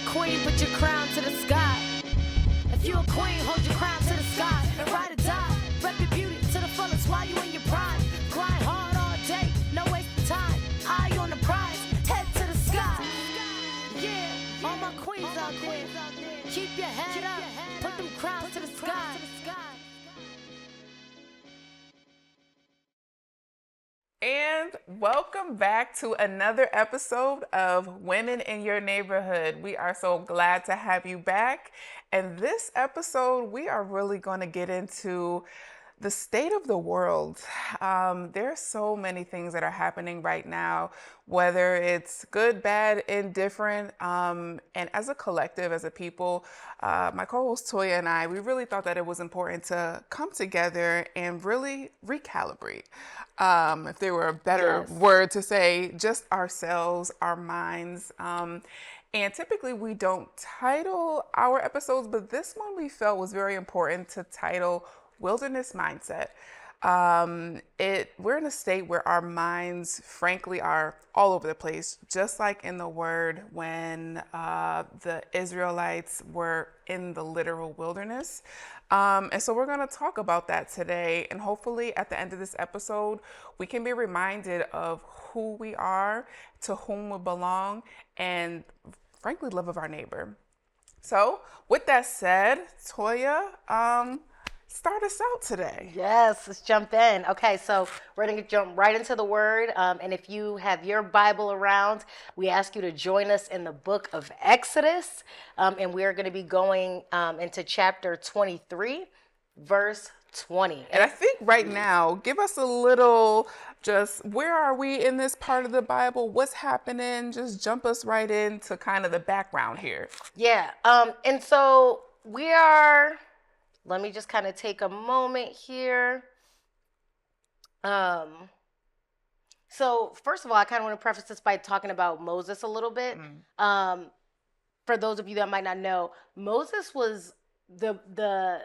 queen, put your crown to the sky. If you a queen, hold your crown to the sky and ride or die. Rep your beauty to the fullest while you in your prime. Grind hard all day, no wasting time. Eye on the prize, head to the sky. Yeah, all my queens out there, keep your head up, put them crowns to the sky. And welcome back to another episode of Women in Your Neighborhood. We are so glad to have you back. And this episode, we are really going to get into the state of the world. There are so many things that are happening right now, whether it's good, bad, indifferent. And as a collective, as a people, my co-host Toya and I, we really thought that it was important to come together and really recalibrate. If there were a better word to say, just ourselves, our minds. And typically we don't title our episodes, but this one we felt was very important to title Wilderness Mindset. We're in a state where our minds, frankly, are all over the place, just like in the word when the Israelites were in the literal wilderness. And so we're going to talk about that today. And hopefully at the end of this episode, we can be reminded of who we are, to whom we belong, and frankly, love of our neighbor. So with that said, Toya, start us out today. Yes, let's jump in. Okay, so we're going to jump right into the word. And if you have your Bible around, we ask you to join us in the book of Exodus. And we are going to be going into chapter 23, verse 20. And I think right now, give us a little, just where are we in this part of the Bible? What's happening? Just jump us right into kind of the background here. Yeah. And so we are... Let me just kind of take a moment here. So first of all, I kind of want to preface this by talking about Moses a little bit. For those of you that might not know, Moses was the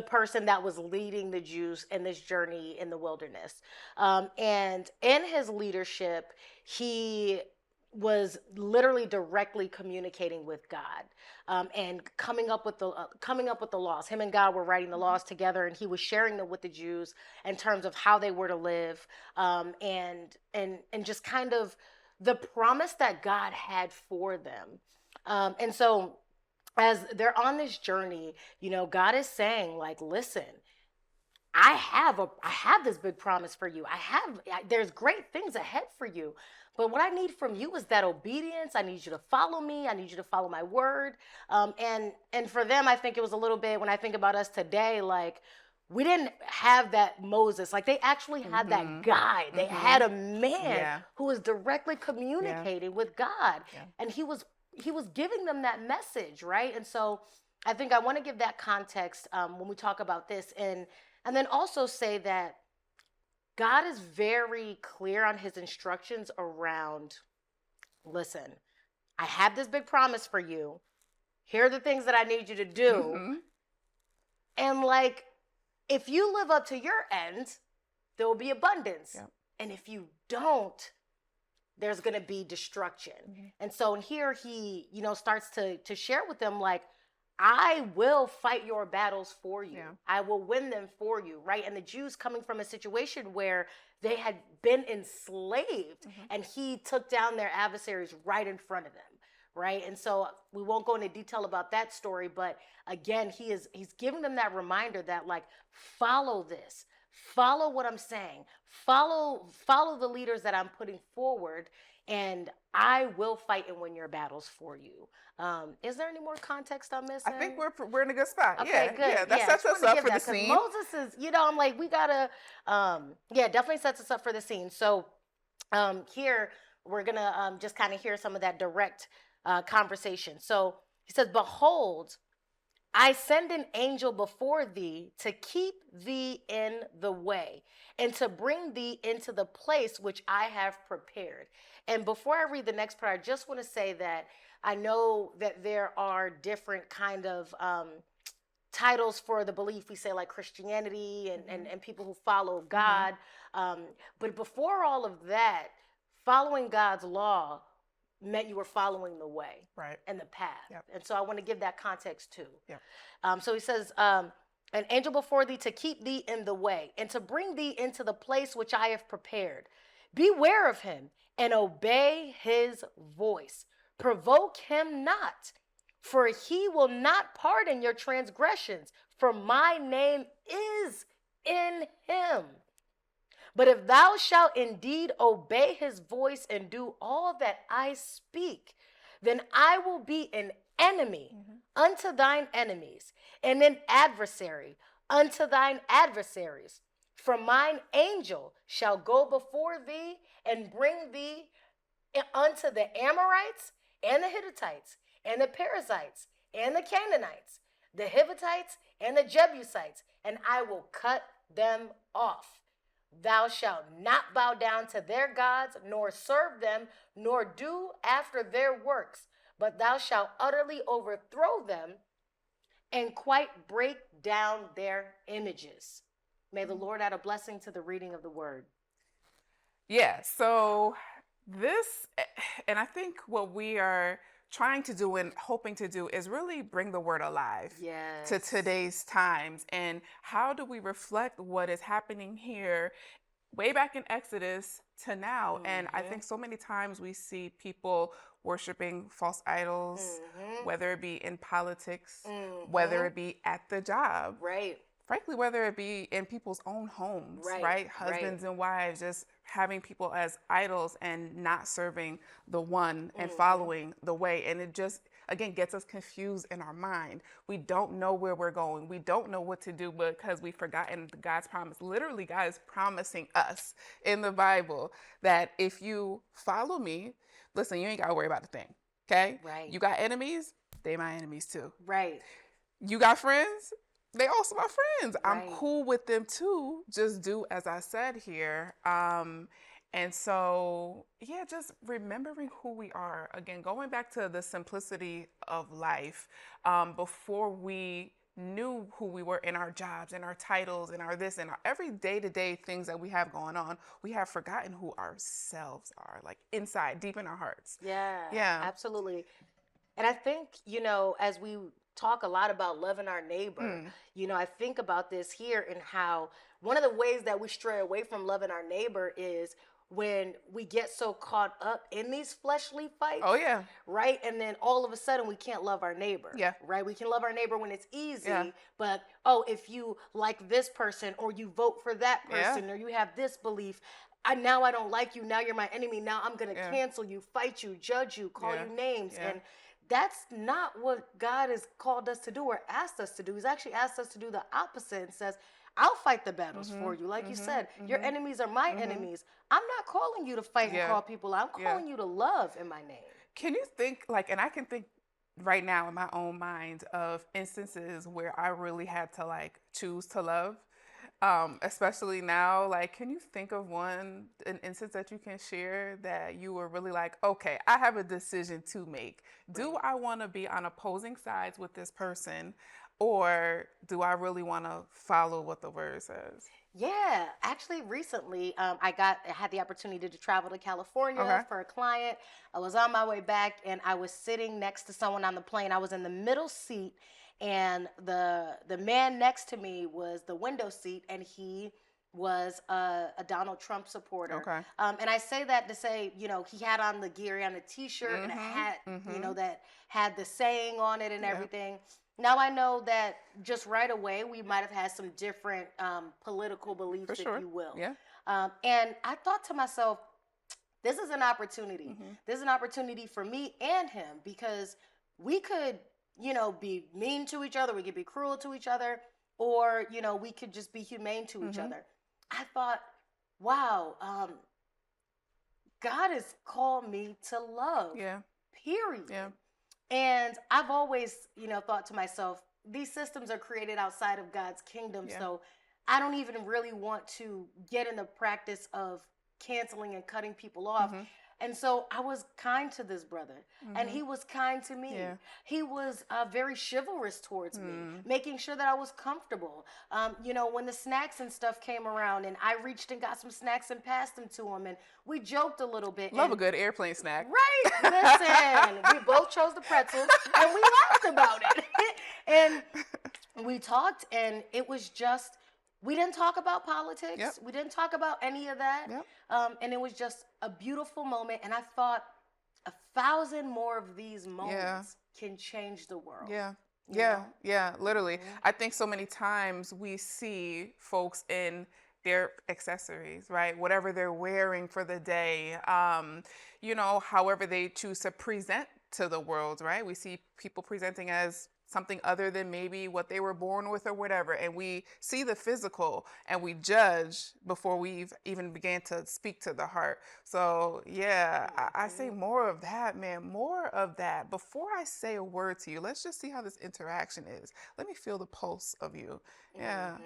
person that was leading the Jews in this journey in the wilderness. And in his leadership, he was literally directly communicating with God, and coming up with the laws. Him and God were writing the laws together, and he was sharing them with the Jews in terms of how they were to live, and just kind of the promise that God had for them. And so as they're on this journey, you know, God is saying, like, listen, I have this big promise for you. There's great things ahead for you. But what I need from you is that obedience. I need you to follow me. I need you to follow my word. And for them, I think it was a little bit, when I think about us today, like, we didn't have that Moses. Like, they actually had that guide. They had a man who was directly communicating with God. And he was giving them that message, right? And so I think I want to give that context when we talk about this. And then also say that God is very clear on his instructions around, listen, I have this big promise for you. Here are the things that I need you to do. And like, if you live up to your end, there will be abundance. And if you don't, there's going to be destruction. And so here he, you know, starts to share with them, like, I will fight your battles for you. I will win them for you, right? And the Jews coming from a situation where they had been enslaved, and he took down their adversaries right in front of them, right? And so we won't go into detail about that story, but again, he's giving them that reminder that, like, follow this, follow what I'm saying, follow the leaders that I'm putting forward, and I will fight and win your battles for you. Is there any more context on this? I think we're in a good spot. Okay, good. Yeah, that sets us up for the scene. Moses is, you know, I'm like, we gotta, definitely sets us up for the scene. So here we're gonna just kind of hear some of that direct conversation. So he says, behold, I send an angel before thee to keep thee in the way and to bring thee into the place which I have prepared. And before I read the next part, I just want to say that I know that there are different kind of titles for the belief. We say, like, Christianity and people who follow God. But before all of that, following God's law meant you were following the way Right. and the path. Yep. And so I want to give that context too. Yep. So he says, an angel before thee to keep thee in the way and to bring thee into the place which I have prepared. Beware of him and obey his voice. Provoke him not, for he will not pardon your transgressions, for my name is in him. But if thou shalt indeed obey his voice and do all that I speak, then I will be an enemy unto thine enemies, and an adversary unto thine adversaries. For mine angel shall go before thee and bring thee unto the Amorites and the Hittites and the Perizzites and the Canaanites, the Hivitites and the Jebusites, and I will cut them off. Thou shalt not bow down to their gods, nor serve them, nor do after their works, but thou shalt utterly overthrow them and quite break down their images. May the Lord add a blessing to the reading of the word. Yeah, so this, and I think what we are trying to do and hoping to do is really bring the word alive to today's times. And how do we reflect what is happening here way back in Exodus to now? And I think so many times we see people worshiping false idols, whether it be in politics, whether it be at the job, Right. frankly, whether it be in people's own homes, right? Husbands and wives just having people as idols and not serving the one and following the way. And it just, again, gets us confused in our mind. We don't know where we're going. We don't know what to do because we've forgotten God's promise. Literally, God is promising us in the Bible that if you follow me, listen, you ain't got to worry about a thing, okay? Right. You got enemies, they my enemies too. Right. You got friends, they also my friends. Right. I'm cool with them too. Just do as I said here. And so, yeah, just remembering who we are. Again, going back to the simplicity of life. Before we knew who we were in our jobs, in our titles, in our this, and our every day-to-day things that we have going on, we have forgotten who ourselves are, like inside, deep in our hearts. Yeah. Absolutely. And I think, as we talk a lot about loving our neighbor, I think about this here and how one of the ways that we stray away from loving our neighbor is when we get so caught up in these fleshly fights. Oh, yeah. Right? And then all of a sudden we can't love our neighbor. Yeah. Right? We can love our neighbor when it's easy, Yeah. but, if you like this person or you vote for that person or you have this belief, now I don't like you. Now you're my enemy. Now I'm going to cancel you, fight you, judge you, call you names. And that's not what God has called us to do or asked us to do. He's actually asked us to do the opposite and says, I'll fight the battles for you. Like you said, your enemies are my enemies. I'm not calling you to fight and call people out. I'm calling you to love in my name. Can you think, and I can think right now in my own mind of instances where I really had to choose to love, especially now. Can you think of an instance that you can share that you were really okay, I have a decision to make. Do I want to be on opposing sides with this person, or do I really want to follow what the word says? Yeah, actually recently I had the opportunity to travel to California for a client. I was on my way back and I was sitting next to someone on the plane. I was in the middle seat and the man next to me was the window seat, and he was a Donald Trump supporter. Okay. And I say that to say, he had on the gear, on a t-shirt and a hat, that had the saying on it and everything. Now I know that just right away we might have had some different political beliefs, if you will. Yeah. And I thought to myself, this is an opportunity. This is an opportunity for me and him, because we could, be mean to each other. We could be cruel to each other, or, we could just be humane to each other. I thought, wow, God has called me to love. Yeah. Period. Yeah. And I've always, thought to myself, these systems are created outside of God's kingdom. Yeah. So I don't even really want to get in the practice of canceling and cutting people off. And so I was kind to this brother, and he was kind to me. Yeah. He was very chivalrous towards me, making sure that I was comfortable. When the snacks and stuff came around, and I reached and got some snacks and passed them to him, and we joked a little bit. Love a good airplane snack. Right. Listen, we both chose the pretzels, and we laughed about it. And we talked, and it was just, we didn't talk about politics. Yep. We didn't talk about any of that. Yep. And it was just a beautiful moment. And I thought 1,000 more of these moments can change the world. Yeah. You Yeah. know? Yeah. Literally. I think so many times we see folks in their accessories, right? Whatever they're wearing for the day, however they choose to present to the world, right? We see people presenting as something other than maybe what they were born with or whatever. And we see the physical and we judge before we've even began to speak to the heart. So yeah, I say more of that, man, more of that. Before I say a word to you, let's just see how this interaction is. Let me feel the pulse of you. Yeah.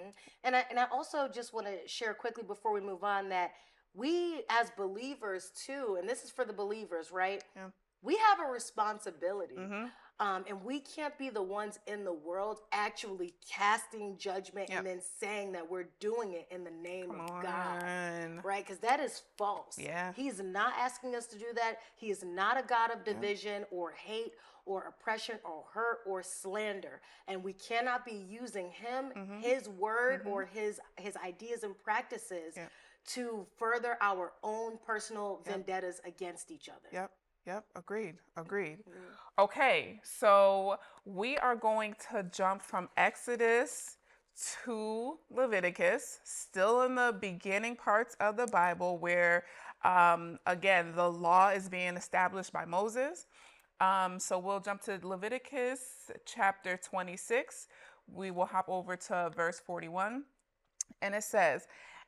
And I also just want to share quickly before we move on that we as believers too, and this is for the believers, right? Yeah. We have a responsibility. And we can't be the ones in the world actually casting judgment and then saying that we're doing it in the name of God, right? Because that is false. Yeah. He's not asking us to do that. He is not a God of division or hate or oppression or hurt or slander. And we cannot be using him, his word, or his ideas and practices to further our own personal vendettas against each other. Yep. Agreed. Okay, so we are going to jump from Exodus to Leviticus, still in the beginning parts of the Bible where, again, the law is being established by Moses. So we'll jump to Leviticus chapter 26. We will hop over to verse 41. And it says,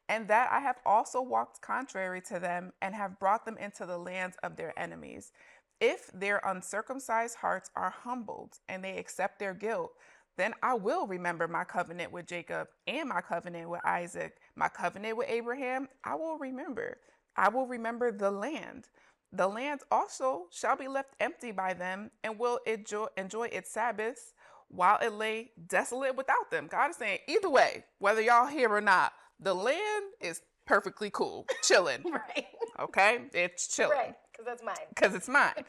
"And that I have also walked contrary to them and have brought them into the lands of their enemies. If their uncircumcised hearts are humbled and they accept their guilt, then I will remember my covenant with Jacob and my covenant with Isaac, my covenant with Abraham. I will remember. I will remember the land. The land also shall be left empty by them and will enjoy its Sabbaths while it lay desolate without them." God is saying, either way, whether y'all here or not, the land is perfectly cool, chilling. Right. Okay? It's chilling. Right, because that's mine. Because it's mine.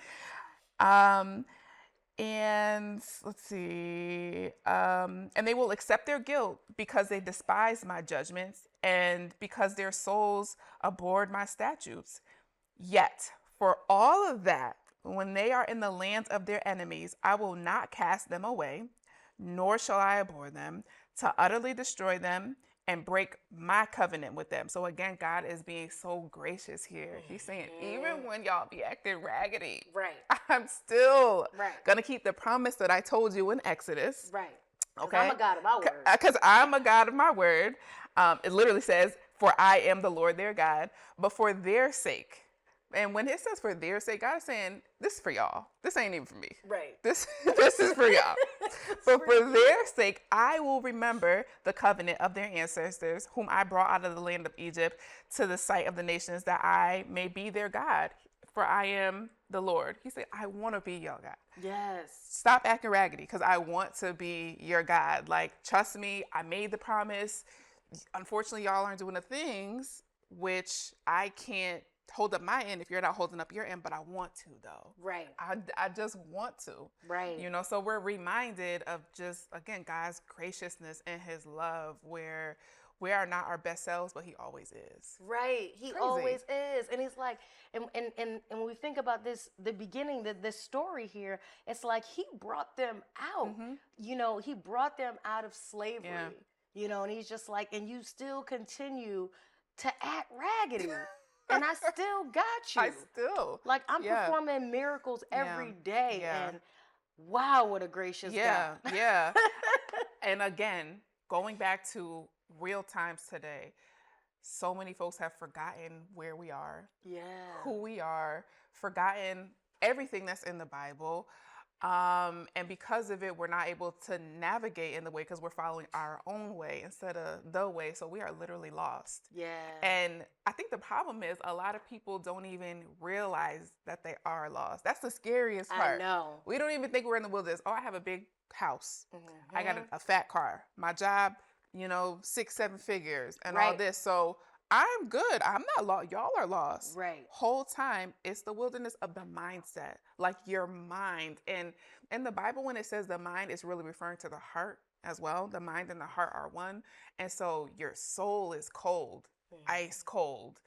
And let's see. And they will accept their guilt because they despise my judgments and because their souls abhorred my statutes. Yet, for all of that, when they are in the lands of their enemies, I will not cast them away, nor shall I abhor them, to utterly destroy them and break my covenant with them. So again, God is being so gracious here. He's saying, even when y'all be acting raggedy, Right. I'm still Right. going to keep the promise that I told you in Exodus. Right. Okay. I'm a God of my word. Because I'm a God of my word. It literally says, "For I am the Lord their God," but for their sake. And when it says for their sake, God is saying, this is for y'all. This ain't even for me. Right. This is for y'all. But for their sake, I will remember the covenant of their ancestors, whom I brought out of the land of Egypt to the sight of the nations, that I may be their God. For I am the Lord. He said, I want to be your God. Yes. Stop acting raggedy because I want to be your God. Like, trust me, I made the promise. Unfortunately, y'all aren't doing the things which I can't hold up my end if you're not holding up your end, but I want to though. Right. I just want to. Right. So we're reminded of just, again, God's graciousness and his love where we are not our best selves, but he always is. Right. He Crazy. always is. And he's like, and when we think about this, the beginning, this story here, it's like he brought them out. He brought them out of slavery. And he's just like, and you still continue to act raggedy. And I still got you. I'm performing miracles every day. And wow, what a gracious God. Yeah. And again, going back to real times today, so many folks have forgotten where we are, who we are, forgotten everything that's in the Bible. And because of it, we're not able to navigate in the way because we're following our own way instead of the way. So we are literally lost. Yeah. And I think the problem is a lot of people don't even realize that they are lost. That's the scariest part. I know. We don't even think we're in the wilderness. Oh, I have a big house. Mm-hmm. I got a fat car. My job, 6-7 figures and all Right. this. So I'm good. I'm not lost. Y'all are lost. Right. Whole time, it's the wilderness of the mindset, like your mind. And in the Bible, when it says the mind, it's really referring to the heart as well. The mind and the heart are one. And so your soul is cold, ice cold,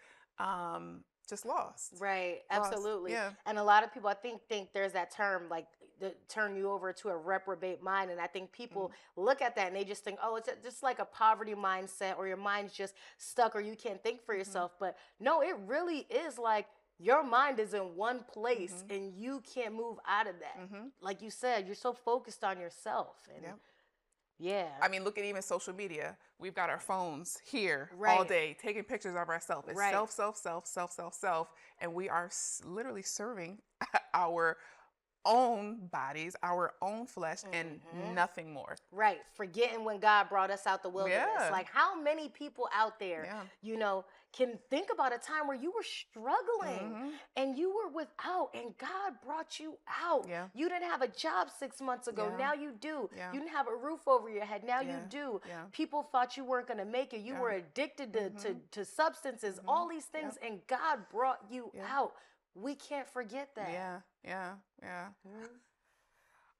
just lost. Right. Lost. Absolutely. Yeah. And a lot of people, I think there's that term, like, turn you over to a reprobate mind. And I think people look at that and they just think, oh, it's just like a poverty mindset, or your mind's just stuck, or you can't think for yourself. But no, it really is like your mind is in one place and you can't move out of that. Like you said, you're so focused on yourself. And Yep. yeah. I mean, look at even social media. We've got our phones here all Right. day, taking pictures of ourselves. It's Right. self, and we are literally serving our own bodies, our own flesh, and nothing more. Right. Forgetting when God brought us out the wilderness. Yeah. Like, how many people out there, Yeah. can think about a time where you were struggling and you were without, and God brought you out. Yeah. You didn't have a job 6 months ago. Yeah. Now you do. Yeah. You didn't have a roof over your head. Now you do. Yeah. People thought you weren't going to make it. You were addicted to substances, all these things, and God brought you out. We can't forget that. Yeah.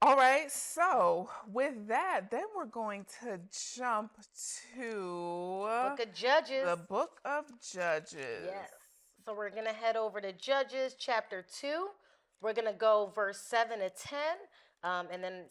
All right. So with that, then we're going to jump to Book of Judges. the Book of Judges. Yes. So we're going to head over to Judges chapter 2. We're going to go verse 7 to 10, and then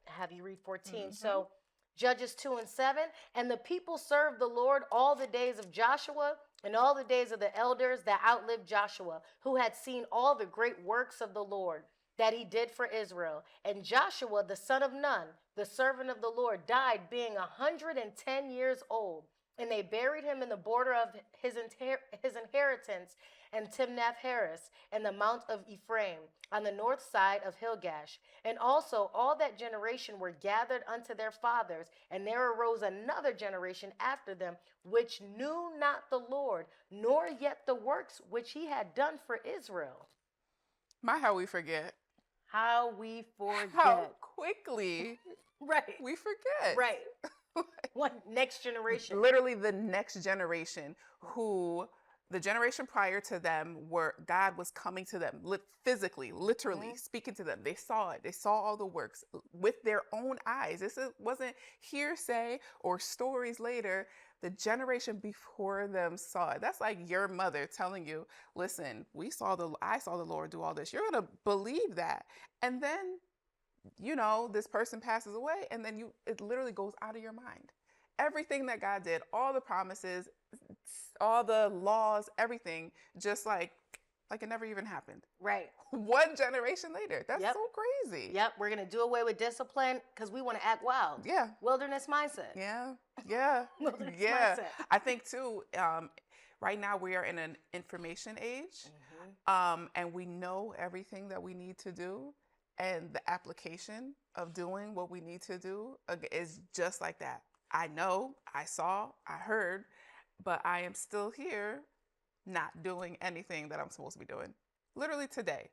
have you read 14. So Judges 2 and 7. And the people served the Lord all the days of Joshua and all the days of the elders that outlived Joshua, who had seen all the great works of the Lord that he did for Israel. And Joshua, the son of Nun, the servant of the Lord, died being 110 years old. And they buried him in the border of his inheritance in Timnath-Heres and the Mount of Ephraim on the north side of Hilgash. And also all that generation were gathered unto their fathers, and there arose another generation after them, which knew not the Lord, nor yet the works which he had done for Israel. How we forget. How we forget. How quickly Right. we forget. Right. What next generation? Literally the next generation, who the generation prior to them, God was coming to them physically, literally speaking to them. They saw it. They saw all the works with their own eyes. This wasn't hearsay or stories later. The generation before them saw it. That's like your mother telling you, listen, I saw the Lord do all this. You're going to believe that. And then, this person passes away, and then it literally goes out of your mind. Everything that God did, all the promises, all the laws, everything, just like it never even happened. Right. One generation later. That's so crazy. Yep. We're going to do away with discipline because we want to act wild. Yeah. Wilderness mindset. Yeah. Wilderness Yeah. mindset. I think too, right now we are in an information age, and we know everything that we need to do. And the application of doing what we need to do is just like that. I know, I saw, I heard, but I am still here not doing anything that I'm supposed to be doing. Literally today.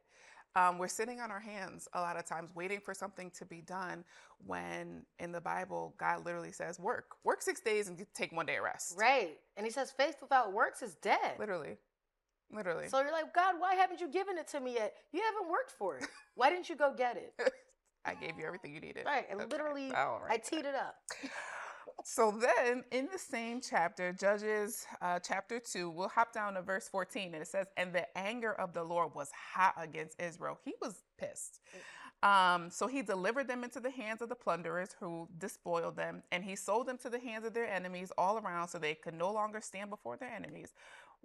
We're sitting on our hands a lot of times waiting for something to be done, when in the Bible, God literally says, work 6 days and take 1 day of rest. Right. And he says faith without works is dead. Literally. So you're like, God, why haven't you given it to me yet? You haven't worked for it. Why didn't you go get it? I gave you everything you needed. Right. And literally, I teed it up. So then in the same chapter, Judges chapter 2, we'll hop down to verse 14, and it says, and the anger of the Lord was hot against Israel. He was pissed. So he delivered them into the hands of the plunderers who despoiled them, and he sold them to the hands of their enemies all around, so they could no longer stand before their enemies.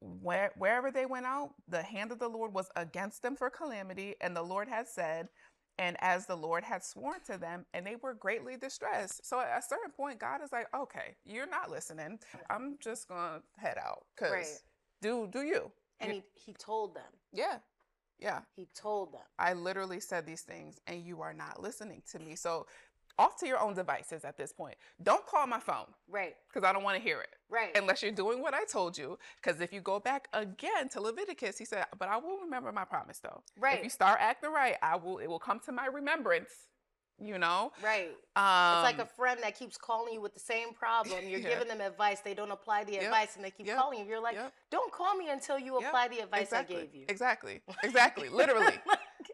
Wherever they went out, the hand of the Lord was against them for calamity, and the Lord had said, and as the Lord had sworn to them, and they were greatly distressed. So at a certain point, God is like, okay, you're not listening. I'm just going to head out, because do you. And he told them. Yeah. Yeah. He told them. I literally said these things and you are not listening to me. So off to your own devices at this point. Don't call my phone. Right. Because I don't want to hear it. Right. Unless you're doing what I told you. Because if you go back again to Leviticus, he said, but I will remember my promise though. Right. If you start acting right, it will come to my remembrance. You know? Right. It's like a friend that keeps calling you with the same problem. You're giving them advice. They don't apply the advice and they keep calling you. You're like, don't call me until you apply the advice I gave you. Exactly. Literally.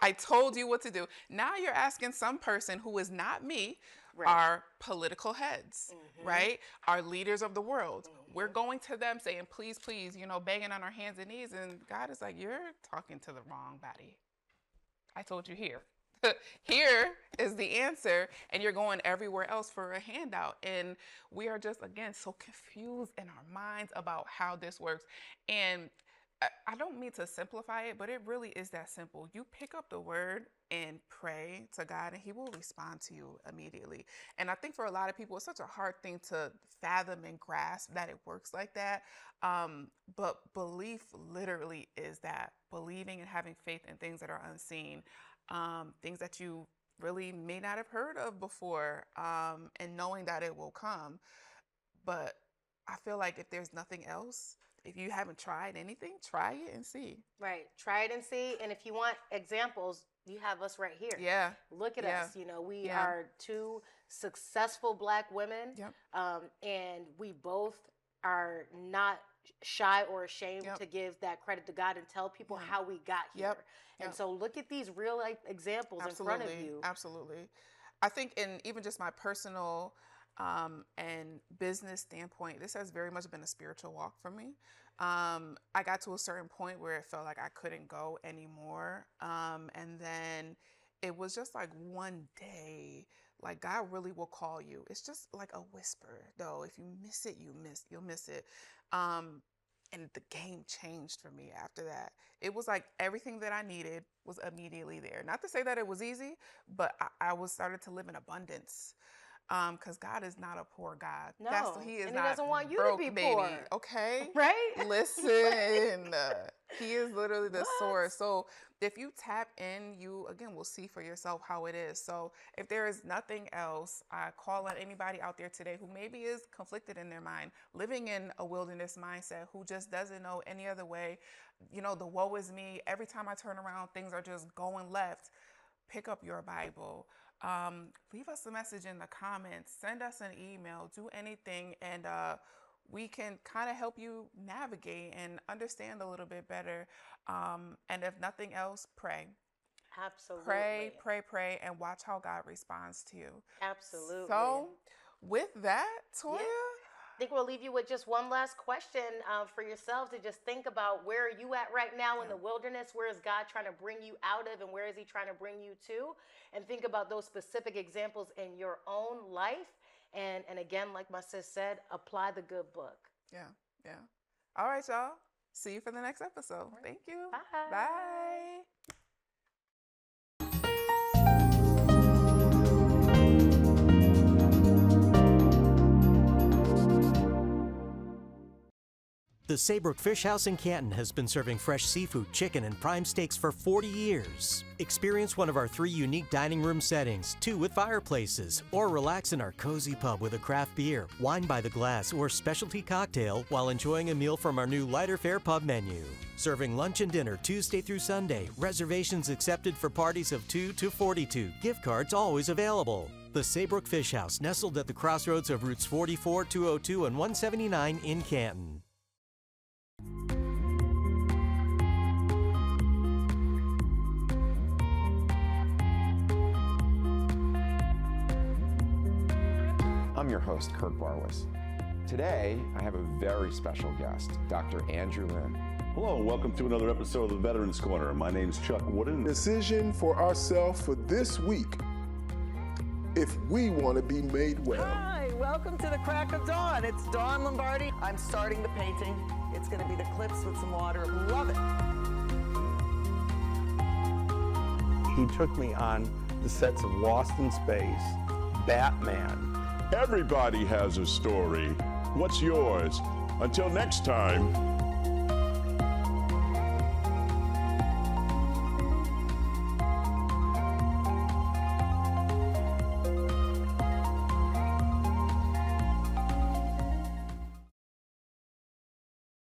I told you what to do. Now you're asking some person who is not me, our political heads, right? Our leaders of the world. We're going to them saying, please, please, you know, begging on our hands and knees. And God is like, you're talking to the wrong body. I told you here. Here is the answer, and you're going everywhere else for a handout. And we are just, again, so confused in our minds about how this works. And I don't mean to simplify it, but it really is that simple. You pick up the word and pray to God, and he will respond to you immediately. And I think for a lot of people, it's such a hard thing to fathom and grasp that it works like that. But belief literally is that. Believing and having faith in things that are unseen. Things that you really may not have heard of before, and knowing that it will come. But I feel like if there's nothing else, if you haven't tried anything, try it and see. Right. Try it and see. And if you want examples, you have us right here. Yeah. Look at us. You know, we are two successful Black women. Yep. And we both are not shy or ashamed to give that credit to God and tell people how we got here. And so look at these real life examples in front of you. Absolutely. I think in even just my personal and business standpoint, this has very much been a spiritual walk for me. I got to a certain point where it felt like I couldn't go anymore. And then it was just like one day, like God really will call you. It's just like a whisper though. If you miss it, you'll miss it. And the game changed for me after that. It was like everything that I needed was immediately there. Not to say that it was easy, but I was started to live in abundance. Because God is not a poor God. No, He is and not he doesn't want you broke, to be baby. poor. Okay? Right? Listen. He is literally the source. So if you tap in, you, again, will see for yourself how it is. So if there is nothing else, I call on anybody out there today who maybe is conflicted in their mind, living in a wilderness mindset, who just doesn't know any other way. You know, the woe is me. Every time I turn around, things are just going left. Pick up your Bible. Leave us a message in the comments, send us an email, do anything, and we can kind of help you navigate and understand a little bit better. And if nothing else, pray. Absolutely. Pray, and watch how God responds to you. Absolutely. So with that, Toya, I think we'll leave you with just one last question for yourselves to just think about, where are you at right now in the wilderness? Where is God trying to bring you out of, and where is he trying to bring you to? And think about those specific examples in your own life. And again, like my sis said, apply the good book. Yeah. All right, y'all. See you for the next episode. Thank you. Bye. The Saybrook Fish House in Canton has been serving fresh seafood, chicken, and prime steaks for 40 years. Experience one of our 3 unique dining room settings, 2 with fireplaces, or relax in our cozy pub with a craft beer, wine by the glass, or specialty cocktail while enjoying a meal from our new lighter fare pub menu. Serving lunch and dinner Tuesday through Sunday. Reservations accepted for parties of 2 to 42. Gift cards always available. The Saybrook Fish House, nestled at the crossroads of routes 44, 202, and 179 in Canton. I'm your host, Kurt Barwis. Today, I have a very special guest, Dr. Andrew Lynn. Hello, and welcome to another episode of the Veterans Corner. My name's Chuck Wooden. Decision for ourselves for this week, if we want to be made well. Hi, welcome to the Crack of Dawn. It's Dawn Lombardi. I'm starting the painting. It's going to be the clips with some water. Love it. He took me on the sets of Lost in Space, Batman. Everybody has a story. What's yours? Until next time.